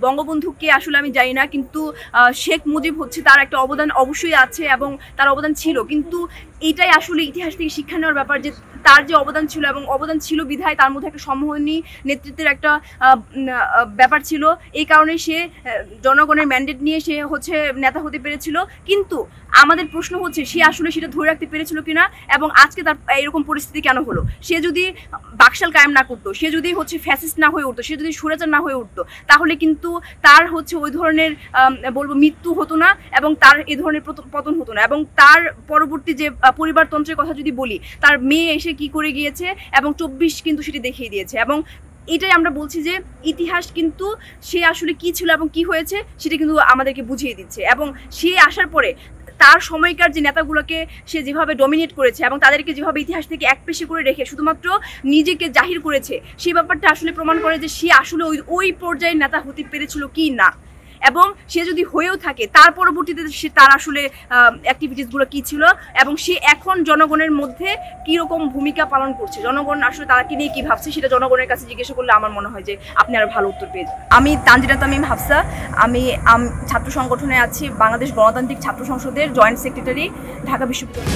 বঙ্গবন্ধুকে আসলে আমি জানি না, কিন্তু শেখ মুজিব হচ্ছে তার একটা অবদান অবশ্যই আছে এবং তার অবদান ছিল, কিন্তু এটাই আসলে ইতিহাস থেকে শিক্ষা নেওয়ার ব্যাপার যে তার যে অবদান ছিল এবং অবদান ছিল বিধায় তার মধ্যে একটা সম্মোহনী নেতৃত্বের একটা ব্যাপার ছিল, এই কারণে সে জনগণের ম্যান্ডেট নিয়ে সে হচ্ছে নেতা হতে পেরেছিল। কিন্তু আমাদের প্রশ্ন হচ্ছে সে আসলে সেটা ধরে রাখতে পেরেছিল কিনা এবং আজকে তার এরকম পরিস্থিতি কেন হলো। সে যদি বাকশাল কায়েম না করতো, সে যদি হচ্ছে ফ্যাসিস্ট না হয়ে উঠতো, সে যদি স্বৈরাচার না হয়ে উঠতো, তাহলে কিন্তু তার হচ্ছে ওই ধরনের বলবো মৃত্যু হতো না এবং তার এ ধরনের পতন হতো না। এবং তার পরবর্তী যে পরিবারতন্ত্রের কথা যদি বলি, তার মেয়ে এসে কি করে গিয়েছে এবং 24 কিন্তু সেটি দেখিয়ে দিয়েছে। এবং এটাই আমরা বলছি যে ইতিহাস কিন্তু সে আসলে কি ছিল এবং কি হয়েছে সেটা কিন্তু আমাদেরকে বুঝিয়ে দিচ্ছে। এবং সে আসার পরে তার সময়কার যে নেতাগুলোকে সে যেভাবে ডমিনেট করেছে এবং তাদেরকে যেভাবে ইতিহাস থেকে একপেশে করে রেখে শুধুমাত্র নিজেকে জাহির করেছে, সেই ব্যাপারটা আসলে প্রমাণ করে যে সে আসলে ওই পর্যায়ের নেতা হতে পেরেছিল কি না। এবং সে যদি হয়েও থাকে তার পরবর্তীতে সে তার আসলে অ্যাক্টিভিটিসগুলো কী ছিল এবং সে এখন জনগণের মধ্যে কীরকম ভূমিকা পালন করছে, জনগণ আসলে তাকে নিয়ে কী ভাবছে, সেটা জনগণের কাছে জিজ্ঞাসা করলে আমার মনে হয় যে আপনি আরও ভালো উত্তর পেয়ে যাবেন। আমি তানজিনা তামিম হাফসা, আমি ছাত্র সংগঠনে আছি, বাংলাদেশ গণতান্ত্রিক ছাত্র সংসদের জয়েন্ট সেক্রেটারি, ঢাকা বিশ্ববিদ্যালয়।